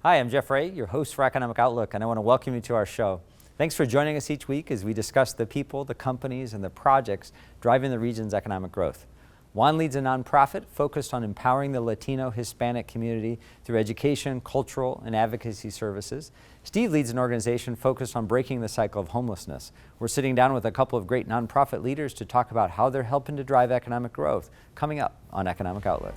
Hi, I'm Jeff Ray, your host for Economic Outlook, and I want to welcome you to our show. Thanks for joining us each week as we discuss the people, the companies, and the projects driving the region's economic growth. Juan leads a nonprofit focused on empowering the Latino Hispanic community through education, cultural, and advocacy services. Steve leads an organization focused on breaking the cycle of homelessness. We're sitting down with a couple of great nonprofit leaders to talk about how they're helping to drive economic growth, coming up on Economic Outlook.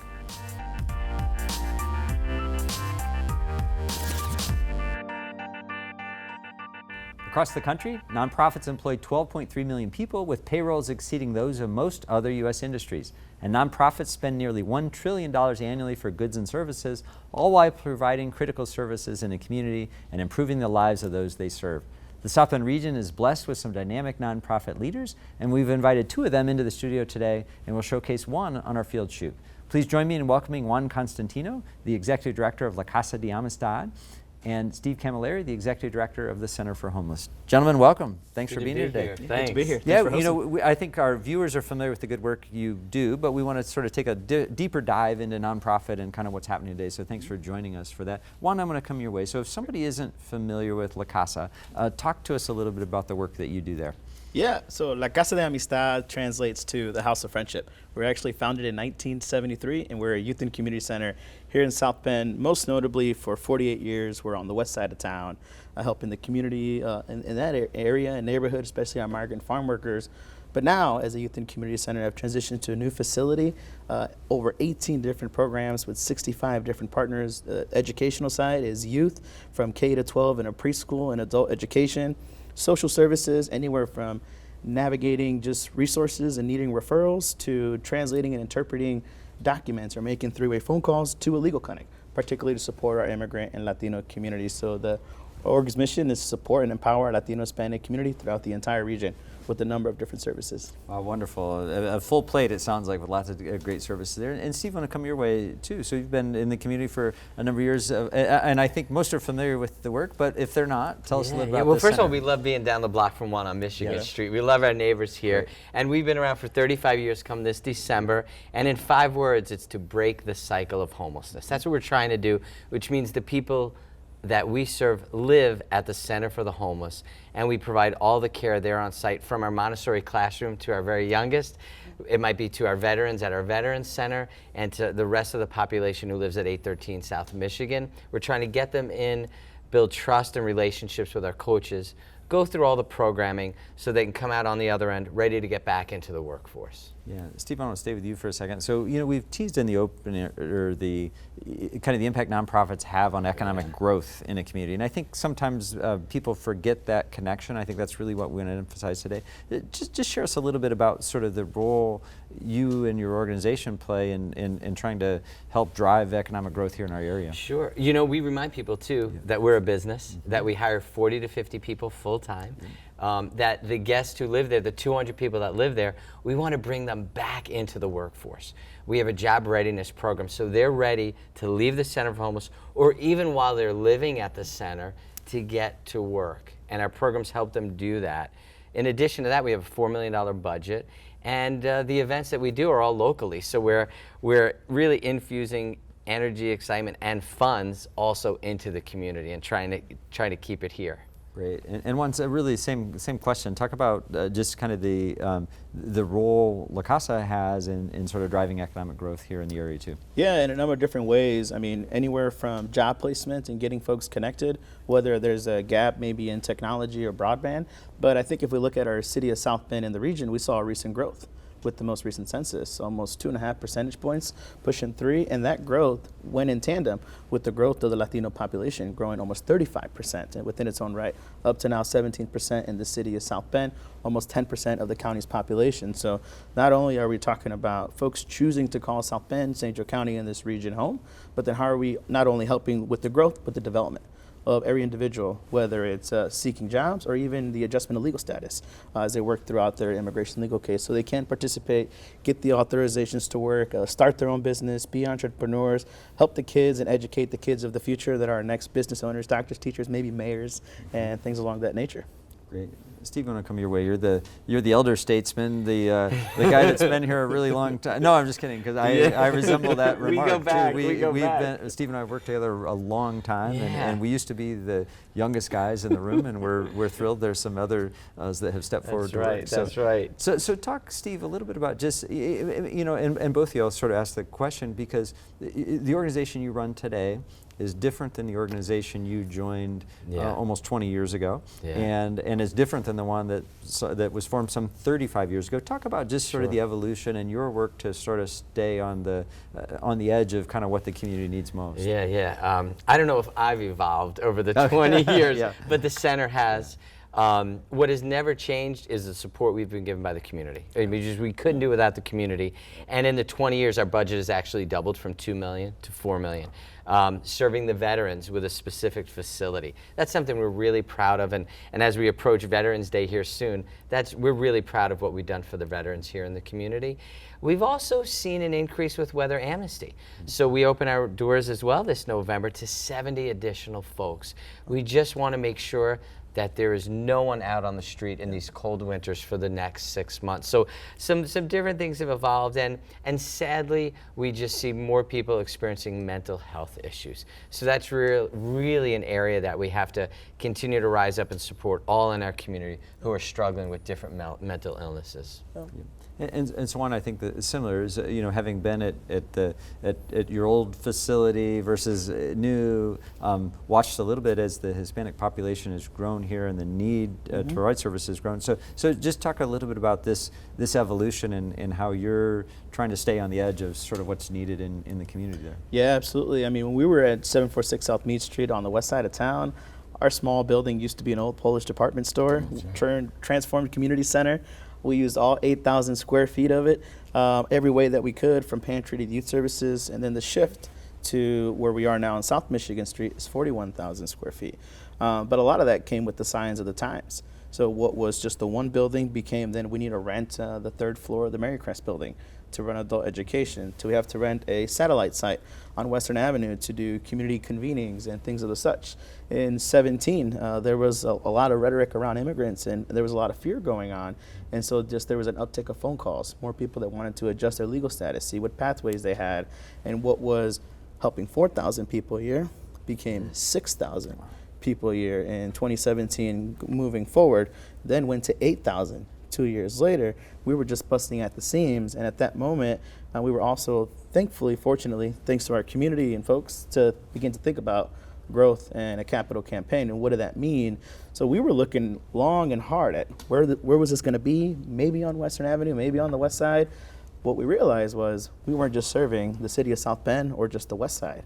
Across the country, nonprofits employ 12.3 million people with payrolls exceeding those of most other U.S. industries. And nonprofits spend nearly $1 trillion annually for goods and services, all while providing critical services in the community and improving the lives of those they serve. The South Bend region is blessed with some dynamic nonprofit leaders, and we've invited two of them into the studio today, and we'll showcase one on our field shoot. Please join me in welcoming Juan Constantino, the Executive Director of La Casa de Amistad, and Steve Camilleri, the Executive Director of the Center for Homeless. Gentlemen, welcome. Thanks for being here today. Thanks. Good to be here. Yeah, you know, I think our viewers are familiar with the good work you do, but we want to sort of take a deeper dive into nonprofit and kind of what's happening today, so thanks for joining us for that. Juan, I'm going to come your way. So if somebody isn't familiar with La Casa, talk to us a little bit about the work that you do there. Yeah, so La Casa de Amistad translates to the House of Friendship. We're actually founded in 1973, and we're a youth and community center here in South Bend. Most notably, for 48 years, we're on the west side of town, helping the community in that area and neighborhood, especially our migrant farm workers. But now, as a youth and community center, I've transitioned to a new facility, over 18 different programs with 65 different partners. The educational side is youth from K to 12 in a preschool and adult education. Social services, anywhere from navigating just resources and needing referrals to translating and interpreting documents or making three-way phone calls to a legal clinic, particularly to support our immigrant and Latino communities. So the org's mission is to support and empower our Latino Hispanic community throughout the entire region with a number of different services. Wow, wonderful. A full plate, it sounds like, with lots of great services there. And Steve, I want to come your way, too. So you've been in the community for a number of years, and I think most are familiar with the work, but if they're not, tell us a little about Well, the first center. of all, we love being down the block from one on Michigan Street. We love our neighbors here. Right. And we've been around for 35 years come this December. And in 5 words, it's to break the cycle of homelessness. That's what we're trying to do, which means the people that we serve live at the Center for the Homeless, and we provide all the care there on site, from our Montessori classroom to our very youngest. It might be to our veterans at our Veterans Center and to the rest of the population who lives at 813 South Michigan. We're trying to get them in, build trust and relationships with our coaches, go through all the programming so they can come out on the other end ready to get back into the workforce. Yeah, Steve, I want to stay with you for a second. So, you know, we've teased in the opening or the kind of the impact nonprofits have on economic growth in a community, and I think sometimes people forget that connection. I think that's really what we want to emphasize today. Just share us a little bit about sort of the role you and your organization play in trying to help drive economic growth here in our area. Sure. You know, we remind people too that we're a business, that we hire 40 to 50 people full time. That the guests who live there, the 200 people that live there, we want to bring them back into the workforce. We have a job readiness program, so they're ready to leave the Center for Homeless, or even while they're living at the center, to get to work. And our programs help them do that. In addition to that, we have a $4 million budget, and the events that we do are all locally. So we're really infusing energy, excitement, and funds also into the community and trying to keep it here. Great, and once really same question. Talk about just kind of the role La Casa has in sort of driving economic growth here in the area too. Yeah, in a number of different ways. I mean, anywhere from job placement and getting folks connected, whether there's a gap maybe in technology or broadband. But I think if we look at our city of South Bend and the region, we saw recent growth with the most recent census, almost 2.5 percentage points, pushing 3, and that growth went in tandem with the growth of the Latino population, growing almost 35% within its own right, up to now 17% in the city of South Bend, almost 10% of the county's population. So not only are we talking about folks choosing to call South Bend, St. Joe County, and this region home, but then how are we not only helping with the growth, but the development of every individual, whether it's seeking jobs or even the adjustment of legal status as they work throughout their immigration legal case, so they can participate, get the authorizations to work, start their own business, be entrepreneurs, help the kids and educate the kids of the future that are our next business owners, doctors, teachers, maybe mayors, and things along that nature. Great. Steve, I want to come your way. You're the elder statesman, the guy that's been here a really long time. No, I'm just kidding, because I resemble that We remark go back, too. we go we've back. been, Steve and I have worked together a long time, Yeah. and we used to be the youngest guys in the room, and we're thrilled. There's some other that have stepped forward to work. That's right. So talk, Steve, a little bit about just, and both of you all sort of asked the question, because the organization you run today is different than the organization you joined almost 20 years ago, and is different than the one that was formed some 35 years ago. Talk about just sort of the evolution and your work to sort of stay on the edge of kind of what the community needs most. Yeah. I don't know if I've evolved over the 20 years, but the center has. What has never changed is the support we've been given by the community. I mean, we couldn't do without the community. And in the 20 years, our budget has actually doubled from $2 million to $4 million. Serving the veterans with a specific facility. That's something we're really proud of. And as we approach Veterans Day here soon, we're really proud of what we've done for the veterans here in the community. We've also seen an increase with Weather Amnesty. So we open our doors as well this November to 70 additional folks. We just want to make sure that there is no one out on the street in these cold winters for the next 6 months. So some different things have evolved, and sadly, we just see more people experiencing mental health issues. So that's really an area that we have to continue to rise up and support all in our community who are struggling with different mental illnesses. And so one, I think that is similar is, having been at your old facility versus new, watched a little bit as the Hispanic population has grown here and the need to provide services has grown. So just talk a little bit about this evolution and how you're trying to stay on the edge of sort of what's needed in the community there. Yeah, absolutely. I mean, when we were at 746 South Meade Street on the west side of town, our small building used to be an old Polish department store, transformed community center. We used all 8,000 square feet of it, every way that we could, from pantry to youth services. And then the shift to where we are now on South Michigan Street is 41,000 square feet. But a lot of that came with the signs of the times. So what was just the one building became then we need to rent the third floor of the Marycrest building to run adult education, to we have to rent a satellite site on Western Avenue to do community convenings and things of the such. In 17, there was a lot of rhetoric around immigrants, and there was a lot of fear going on. And so just there was an uptick of phone calls, more people that wanted to adjust their legal status, see what pathways they had, and what was helping 4,000 people a year became 6,000 people a year in 2017 moving forward, then went to 8,000. 2 years later, we were just busting at the seams, and at that moment, we were also, thankfully, fortunately, thanks to our community and folks, to begin to think about growth and a capital campaign, and what did that mean? So we were looking long and hard at where was this going to be, maybe on Western Avenue, maybe on the west side. What we realized was we weren't just serving the city of South Bend or just the west side.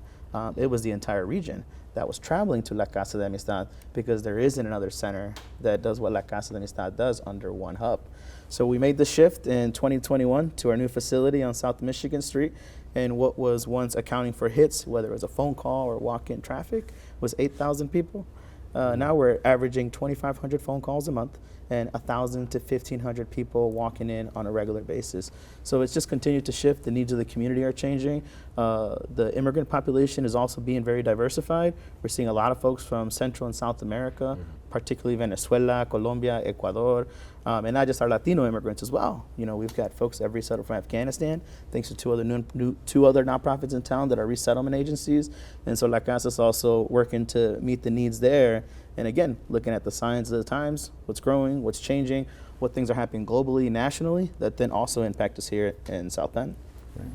It was the entire region that was traveling to La Casa de Amistad, because there isn't another center that does what La Casa de Amistad does under one hub. So we made the shift in 2021 to our new facility on South Michigan Street, and what was once accounting for hits, whether it was a phone call or walk-in traffic, was 8,000 people. Now we're averaging 2,500 phone calls a month and 1,000 to 1,500 people walking in on a regular basis. So it's just continued to shift. The needs of the community are changing. The immigrant population is also being very diversified. We're seeing a lot of folks from Central and South America, particularly Venezuela, Colombia, Ecuador, and not just our Latino immigrants as well. We've got folks that resettled from Afghanistan, thanks to two other nonprofits in town that are resettlement agencies. And so La Casa is also working to meet the needs there. And again, looking at the signs of the times, what's growing, what's changing, what things are happening globally, nationally, that then also impact us here in South Bend. Right.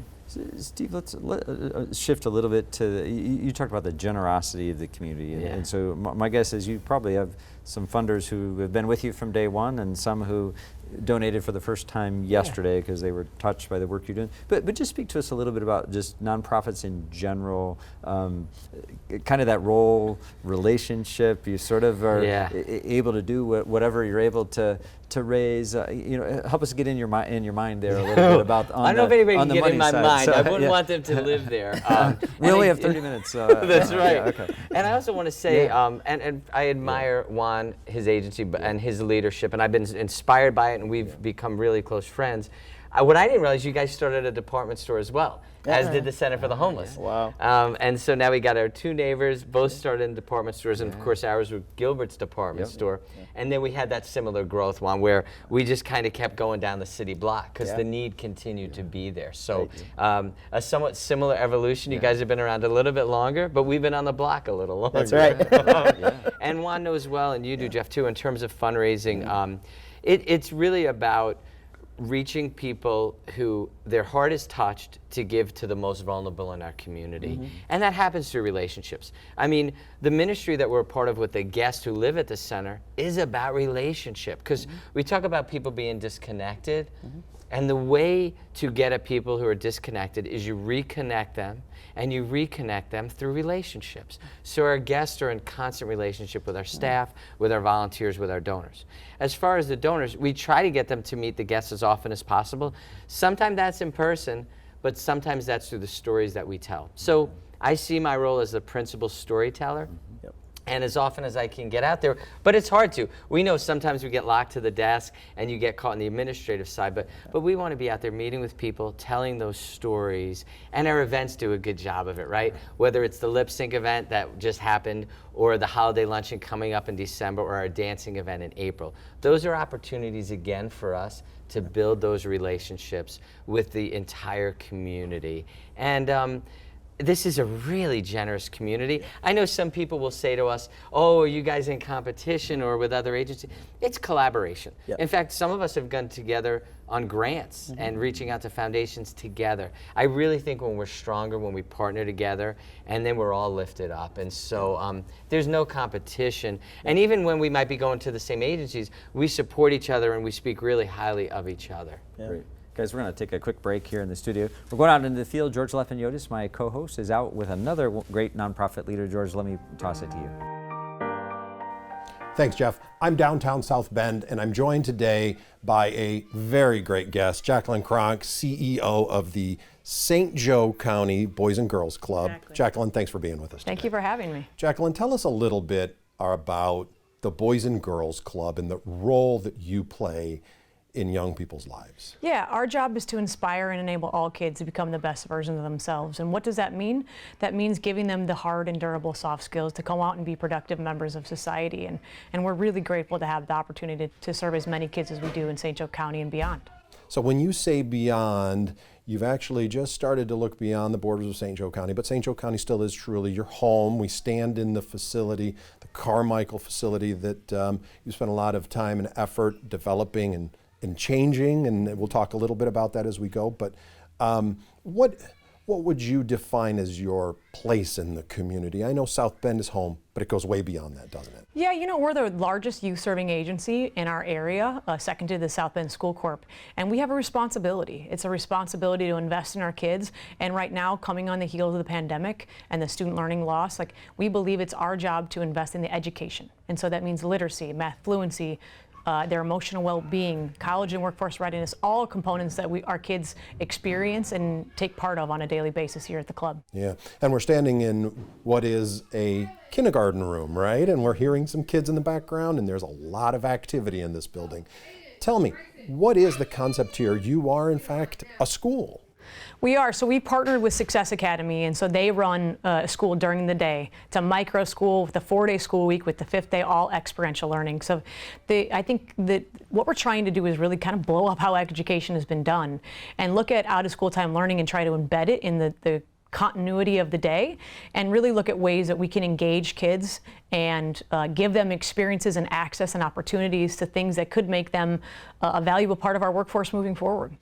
Steve, let's shift a little bit to, you talked about the generosity of the community. And so my guess is you probably have some funders who have been with you from day one, and some who donated for the first time yesterday because they were touched by the work you're doing. But just speak to us a little bit about just nonprofits in general, kind of that role, relationship. You sort of are able to do whatever you're able to raise. Help us get in your mind there a little bit about I don't know if anybody can get in my mind. So, I wouldn't want them to live there. We only have 30 minutes. That's right. Okay. And I also want to say, and I admire Juan, his agency, and his leadership, and I've been inspired by it, and we've become really close friends. What I didn't realize, you guys started a department store as well. as did the Center for the Homeless. Wow. And so now we got our 2 neighbors, both started in department stores, and of course ours were Gilbert's department store. And then we had that similar growth one where we just kind of kept going down the city block because the need continued to be there. So a somewhat similar evolution. You guys have been around a little bit longer, but we've been on the block a little longer. That's right. And Juan knows well, and you do, Jeff, too, in terms of fundraising. It's really about reaching people who their heart is touched to give to the most vulnerable in our community. And that happens through relationships. I mean, the ministry that we're a part of with the guests who live at the center is about relationship, because we talk about people being disconnected, and the way to get at people who are disconnected is you reconnect them, and you reconnect them through relationships. So our guests are in constant relationship with our staff, with our volunteers, with our donors. As far as the donors, we try to get them to meet the guests as often as possible. Sometimes that's in person, but sometimes that's through the stories that we tell. So I see my role as the principal storyteller. And as often as I can get out there, but it's hard to. We know sometimes we get locked to the desk and you get caught in the administrative side, but we want to be out there meeting with people, telling those stories, and our events do a good job of it, right? Whether it's the lip sync event that just happened, or the holiday luncheon coming up in December, or our dancing event in April. Those are opportunities again for us to build those relationships with the entire community. And this is a really generous community. I know some people will say to us, oh, are you guys in competition or with other agencies? It's collaboration. In fact, some of us have gone together on grants and reaching out to foundations together. I really think when we're stronger, when we partner together, and then we're all lifted up. And so there's no competition. And even when we might be going to the same agencies, we support each other and we speak really highly of each other. Great. Guys, we're going to take a quick break here in the studio. We're going out into the field. George Lefeniotis, my co-host, is out with another great nonprofit leader. George, let me toss it to you. Thanks, Jeff. I'm downtown South Bend, and I'm joined today by a very great guest, Jacqueline Cronk, CEO of the St. Joe County Boys and Girls Club. Exactly. Jacqueline, thanks for being with us Thank today. you for having me. Jacqueline, tell us a little bit about the Boys and Girls Club and the role that you play in young people's lives. Yeah, our job is to inspire and enable all kids to become the best version of themselves. And what does that mean? That means giving them the hard and durable soft skills to come out and be productive members of society. And we're really grateful to have the opportunity to serve as many kids as we do in St. Joe County and beyond. So when you say beyond, you've actually just started to look beyond the borders of St. Joe County, but St. Joe County still is truly your home. We stand in the facility, the Carmichael facility that you spent a lot of time and effort developing and changing, and we'll talk a little bit about that as we go. But what would you define as your place in the community? I know South Bend is home, but it goes way beyond that, doesn't it? Yeah, you know, we're the largest youth serving agency in our area, second to the South Bend School Corp. And we have a responsibility. It's a responsibility to invest in our kids. And right now, coming on the heels of the pandemic and the student learning loss, we believe it's our job to invest in the education. And so that means literacy, math fluency, their emotional well-being, college and workforce readiness, all components that our kids experience and take part of on a daily basis here at the club. Yeah, and we're standing in what is a kindergarten room, right? And we're hearing some kids in the background, and there's a lot of activity in this building. Tell me, what is the concept here? You are, in fact, a school. We are. So we partnered with Success Academy, and so they run a school during the day. It's a micro school with a 4-day school week with the 5th day all experiential learning. So I think that what we're trying to do is really kind of blow up how education has been done and look at out of school time learning and try to embed it in the continuity of the day, and really look at ways that we can engage kids and give them experiences and access and opportunities to things that could make them a valuable part of our workforce moving forward.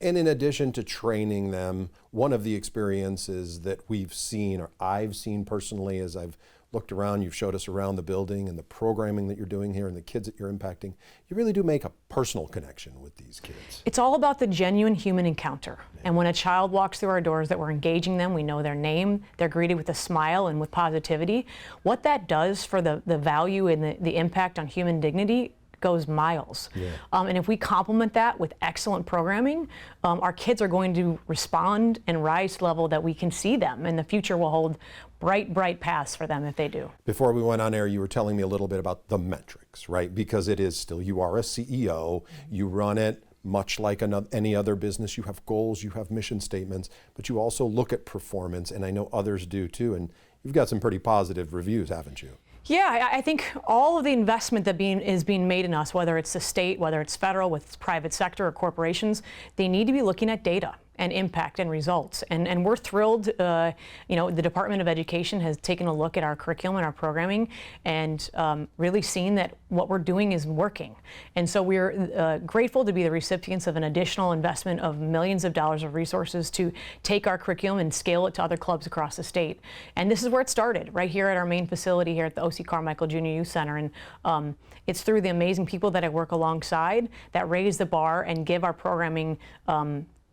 And in addition to training them, one of the experiences that we've seen, or I've seen personally as I've looked around, you've showed us around the building and the programming that you're doing here and the kids that you're impacting, you really do make a personal connection with these kids. It's all about the genuine human encounter. And when a child walks through our doors, that we're engaging them, we know their name, they're greeted with a smile and with positivity. What that does for the value and the impact on human dignity goes miles. And if we complement that with excellent programming, our kids are going to respond and rise to the level that we can see them, and the future will hold bright paths for them if they do. Before we went on air, you were telling me a little bit about the metrics, right? Because it is still, you are a CEO, you run it, much like any other business, you have goals, you have mission statements, but you also look at performance, and I know others do too, and you've got some pretty positive reviews, haven't you? Yeah, I think all of the investment that is being made in us, whether it's the state, whether it's federal, with private sector or corporations, they need to be looking at data and impact and results. And we're thrilled, the Department of Education has taken a look at our curriculum and our programming and really seen that what we're doing is working. And so we're grateful to be the recipients of an additional investment of millions of dollars of resources to take our curriculum and scale it to other clubs across the state. And this is where it started, right here at our main facility here at the O.C. Carmichael Junior Youth Center. And it's through the amazing people that I work alongside that raise the bar and give our programming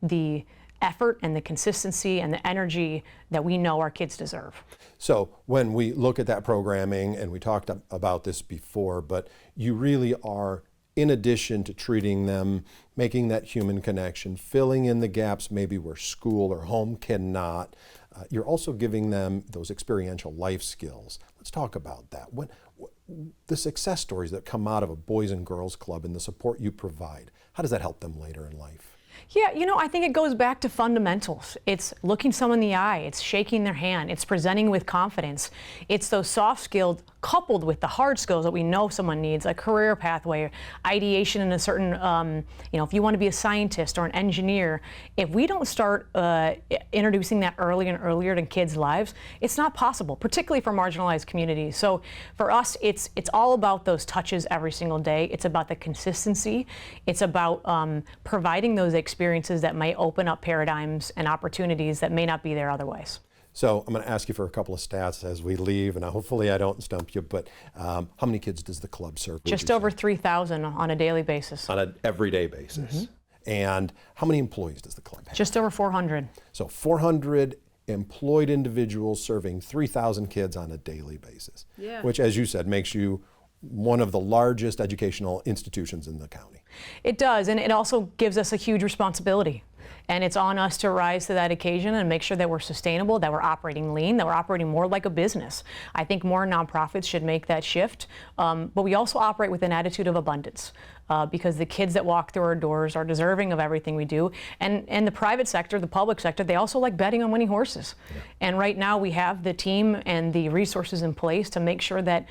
the effort and the consistency and the energy that we know our kids deserve. So when we look at that programming, and we talked about this before, but you really are, in addition to treating them, making that human connection, filling in the gaps maybe where school or home cannot, you're also giving them those experiential life skills. Let's talk about that. The success stories that come out of a Boys and Girls Club and the support you provide, how does that help them later in life? Yeah, I think it goes back to fundamentals. It's looking someone in the eye, it's shaking their hand, it's presenting with confidence. It's those soft skills coupled with the hard skills that we know someone needs, a career pathway, ideation in a certain, if you want to be a scientist or an engineer, if we don't start introducing that earlier and earlier in kids' lives, it's not possible, particularly for marginalized communities. So for us, it's all about those touches every single day. It's about the consistency. It's about providing those experiences that might open up paradigms and opportunities that may not be there otherwise. So I'm going to ask you for a couple of stats as we leave, and hopefully I don't stump you, but how many kids does the club serve? Just over 3,000 on a daily basis. On an everyday basis. And how many employees does the club have? Just over 400. So 400 employed individuals serving 3,000 kids on a daily basis, which, as you said, makes you one of the largest educational institutions in the county. It does, and it also gives us a huge responsibility. And it's on us to rise to that occasion and make sure that we're sustainable, that we're operating lean, that we're operating more like a business. I think more nonprofits should make that shift, but we also operate with an attitude of abundance. Because the kids that walk through our doors are deserving of everything we do. And the private sector, the public sector, they also like betting on winning horses. Yeah. And right now we have the team and the resources in place to make sure that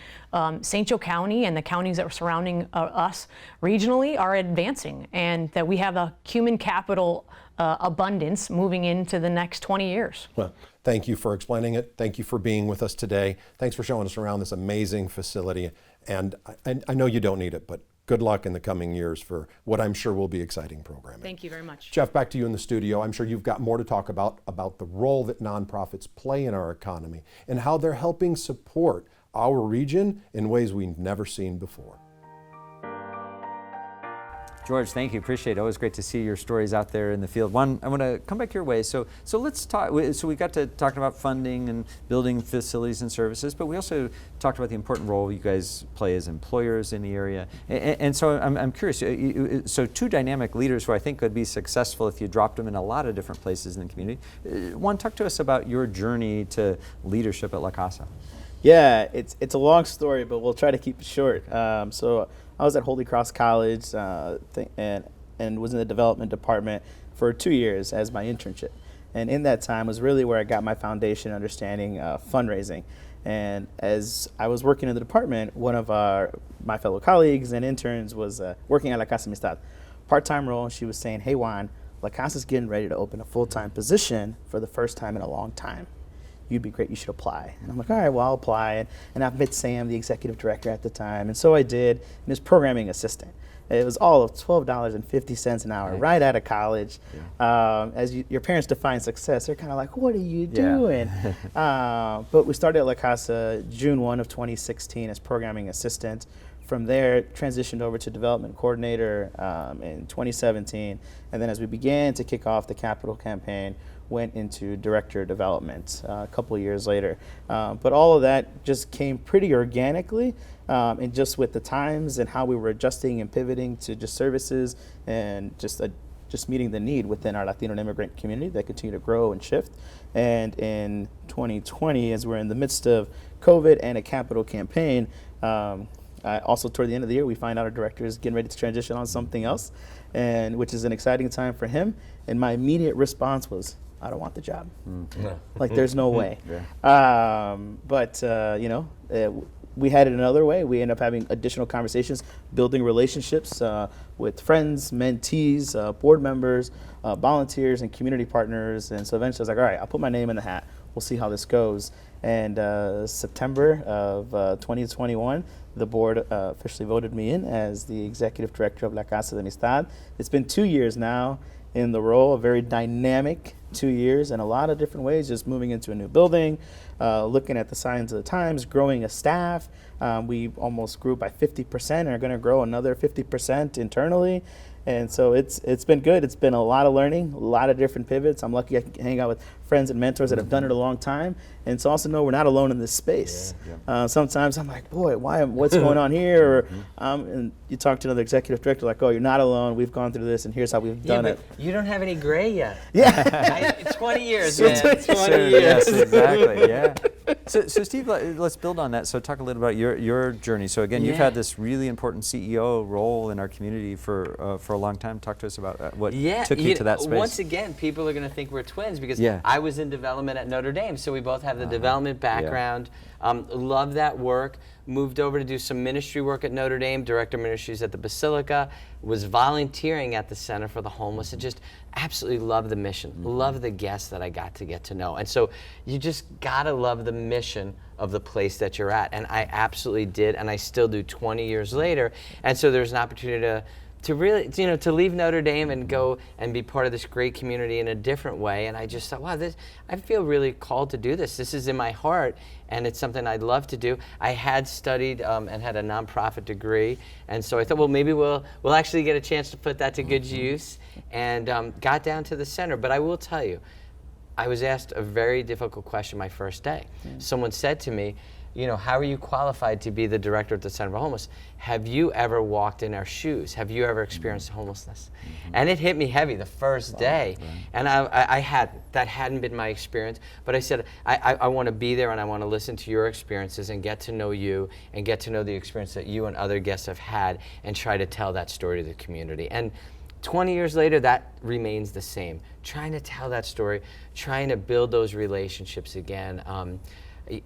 St. Joe County and the counties that are surrounding us regionally are advancing, and that we have a human capital abundance moving into the next 20 years. Well, thank you for explaining it. Thank you for being with us today. Thanks for showing us around this amazing facility. And I know you don't need it, but good luck in the coming years for what I'm sure will be exciting programming. Thank you very much. Jeff, back to you in the studio. I'm sure you've got more to talk about the role that nonprofits play in our economy and how they're helping support our region in ways we've never seen before. George, thank you. Appreciate it. Always great to see your stories out there in the field. One, I want to come back your way. So let's talk. So we got to talking about funding and building facilities and services, but we also talked about the important role you guys play as employers in the area. And so I'm curious. So two dynamic leaders who I think could be successful if you dropped them in a lot of different places in the community. One, talk to us about your journey to leadership at La Casa. Yeah, it's a long story, but we'll try to keep it short. So I was at Holy Cross College and was in the development department for 2 years as my internship. And in that time was really where I got my foundation understanding fundraising. And as I was working in the department, one of my fellow colleagues and interns was working at La Casa Amistad, part-time role. And she was saying, hey, Juan, La Casa's getting ready to open a full-time position for the first time in a long time. You'd be great, you should apply. And I'm like, all right, well, I'll apply. And I've met Sam, the executive director at the time. And so I did, and it was programming assistant. It was all of $12.50 an hour, right out of college. Yeah. Your parents define success, they're kind of like, what are you doing? But we started at La Casa June 1 of 2016 as programming assistant. From there, transitioned over to development coordinator in 2017. And then as we began to kick off the capital campaign, went into director of development a couple of years later. But all of that just came pretty organically, and just with the times and how we were adjusting and pivoting to just services and just meeting the need within our Latino and immigrant community that continue to grow and shift. And in 2020, as we're in the midst of COVID and a capital campaign, also toward the end of the year, we find out our director is getting ready to transition on something else, and which is an exciting time for him. And my immediate response was, I don't want the job. Like, there's no way. But we had it another way. We ended up having additional conversations, building relationships with friends, mentees, board members, volunteers, and community partners. And so eventually I was like, all right, I'll put my name in the hat. We'll see how this goes. And September of 2021, the board officially voted me in as the executive director of La Casa de Amistad. It's been 2 years now in the role, a very dynamic 2 years in a lot of different ways, just moving into a new building, looking at the signs of the times, growing a staff. We almost grew by 50% and are going to grow another 50% internally. And so it's been good. It's been a lot of learning, a lot of different pivots. I'm lucky I can hang out with friends and mentors that have done it a long time. And to also know we're not alone in this space. Sometimes I'm like, boy, what's going on here? Or, and you talk to another executive director, like, oh, you're not alone. We've gone through this, and here's how we've done it. You don't have any gray yet. Yeah. 20 years, man. 20 years. Yes, exactly. Yeah. So Steve, let's build on that. So talk a little about your journey. So again, you've had this really important CEO role in our community for a long time. Talk to us about what took you to that space. Once again, people are going to think we're twins because Yeah. I was in development at Notre Dame, so we both have the development background. Love that work. Moved over to do some ministry work at Notre Dame, director of ministries at the Basilica, was volunteering at the Center for the Homeless, and just absolutely love the mission, love the guests that I got to know. And so you just gotta love the mission of the place that you're at. And I absolutely did, and I still do 20 years later. And so there's an opportunity to really, to leave Notre Dame and go and be part of this great community in a different way. And I just thought, wow, I feel really called to do this. This is in my heart, and it's something I'd love to do. I had studied and had a nonprofit degree, and so I thought, well, maybe we'll actually get a chance to put that to good use, and got down to the center. But I will tell you, I was asked a very difficult question my first day. Someone said to me, how are you qualified to be the director at the Center for Homeless? Have you ever walked in our shoes? Have you ever experienced homelessness? And it hit me heavy the first day. And that hadn't been my experience. But I said, I want to be there, and I want to listen to your experiences and get to know you and get to know the experience that you and other guests have had and try to tell that story to the community. And 20 years later, that remains the same. Trying to tell that story, trying to build those relationships again.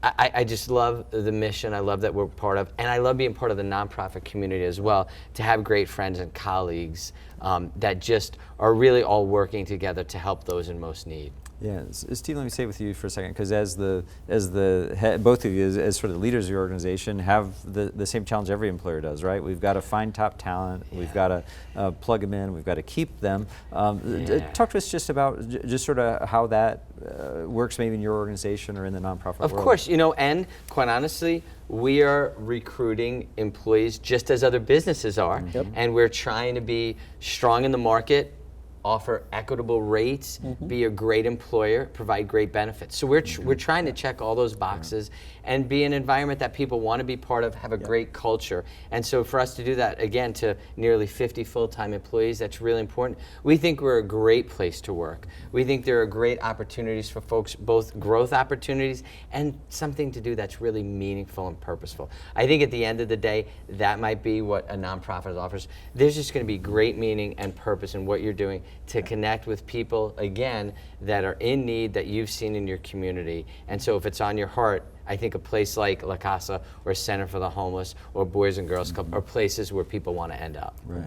I just love the mission. I love that we're part of, and I love being part of the nonprofit community as well, to have great friends and colleagues that just are really all working together to help those in most need. Yeah, Steve, let me stay with you for a second, because as the head, both of you as sort of the leaders of your organization have the same challenge every employer does, right? We've got to find top talent, we've got to plug them in, we've got to keep them. Talk to us just about just sort of how that works maybe in your organization or in the nonprofit world. Of course, and quite honestly, we are recruiting employees just as other businesses are, and we're trying to be strong in the market, offer equitable rates, be a great employer, provide great benefits. So we're trying to check all those boxes and be an environment that people want to be part of, have a great culture. And so for us to do that, again, to nearly 50 full-time employees, that's really important. We think we're a great place to work. We think there are great opportunities for folks, both growth opportunities and something to do that's really meaningful and purposeful. I think at the end of the day, that might be what a nonprofit offers. There's just going to be great meaning and purpose in what you're doing to connect with people, again, that are in need that you've seen in your community. And so if it's on your heart, I think a place like La Casa or Center for the Homeless or Boys and Girls Club are places where people want to end up. Right.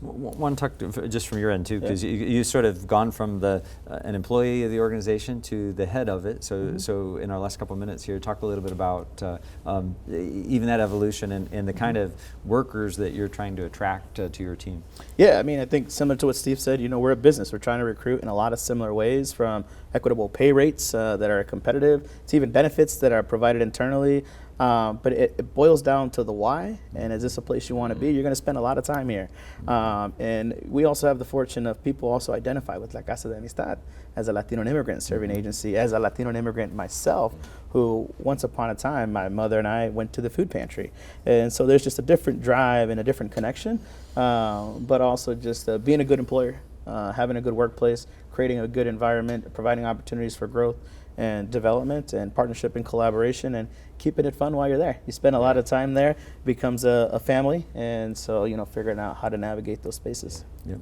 One talk just from your end too, because you sort of gone from an employee of the organization to the head of it. So in our last couple of minutes here, talk a little bit about even that evolution and the kind of workers that you're trying to attract to your team. Yeah, I mean, I think similar to what Steve said, we're a business. We're trying to recruit in a lot of similar ways, from equitable pay rates that are competitive to even benefits that are provided internally. But it boils down to the why, and is this a place you want to be? You're going to spend a lot of time here. And we also have the fortune of people also identify with La Casa de Amistad as a Latino immigrant serving agency, as a Latino immigrant myself, who once upon a time, my mother and I went to the food pantry. And so there's just a different drive and a different connection, but also just being a good employer, having a good workplace, creating a good environment, providing opportunities for growth. and development and partnership and collaboration and keeping it fun while you're there. You spend a lot of time there, it becomes a family, and so, figuring out how to navigate those spaces. Yep.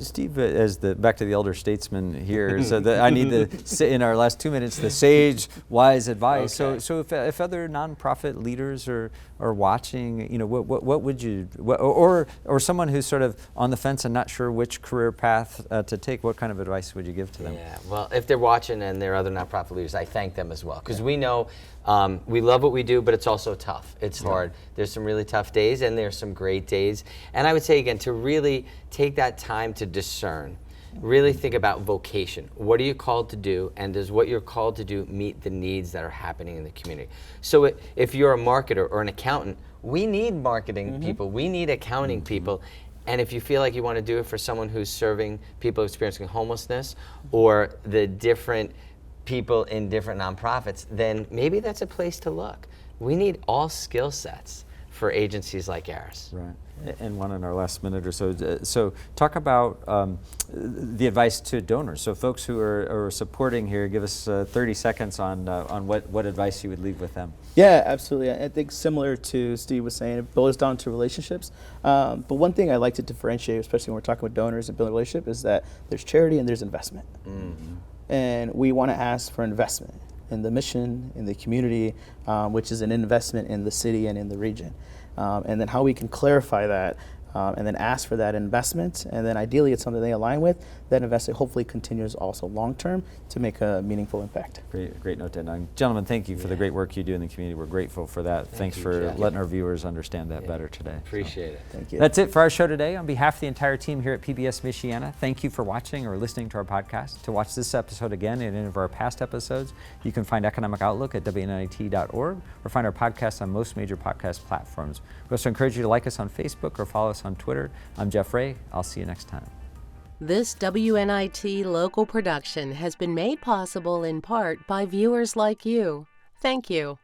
Steve, as back to the elder statesman here, so I need to say in our last 2 minutes the sage, wise advice. Okay. So if other nonprofit leaders are watching, what would you, or someone who's sort of on the fence and not sure which career path to take, what kind of advice would you give to them? Yeah, well, if they're watching and they're other nonprofit leaders, I thank them as well, because we know we love what we do, but it's also tough. It's hard. There's some really tough days, and there's some great days. And I would say, again, to really take that time to discern, really think about vocation. What are you called to do, and does what you're called to do meet the needs that are happening in the community? So if you're a marketer or an accountant, we need marketing people, we need accounting people. And if you feel like you want to do it for someone who's serving people experiencing homelessness or the different people in different nonprofits, then maybe that's a place to look. We need all skill sets for agencies like ours. Right. And one in our last minute or so. So talk about the advice to donors. So folks who are supporting here, give us 30 seconds on what advice you would leave with them. Yeah, absolutely. I think similar to Steve was saying, it boils down to relationships. But one thing I like to differentiate, especially when we're talking with donors and building a relationship, is that there's charity and there's investment. And we want to ask for investment in the mission, in the community, which is an investment in the city and in the region. And then how we can clarify that and then ask for that investment, and then ideally it's something they align with. That investment hopefully continues also long term to make a meaningful impact. Great note to end on. Gentlemen, thank you for the great work you do in the community. We're grateful for that. Thanks you, for Jeff. letting our viewers understand that better today. Appreciate it. Thank you. That's it for our show today. On behalf of the entire team here at PBS Michiana, thank you for watching or listening to our podcast. To watch this episode again and any of our past episodes, you can find Economic Outlook at WNIT.org or find our podcast on most major podcast platforms. We also encourage you to like us on Facebook or follow us on Twitter. I'm Jeff Ray. I'll see you next time. This WNIT local production has been made possible in part by viewers like you. Thank you.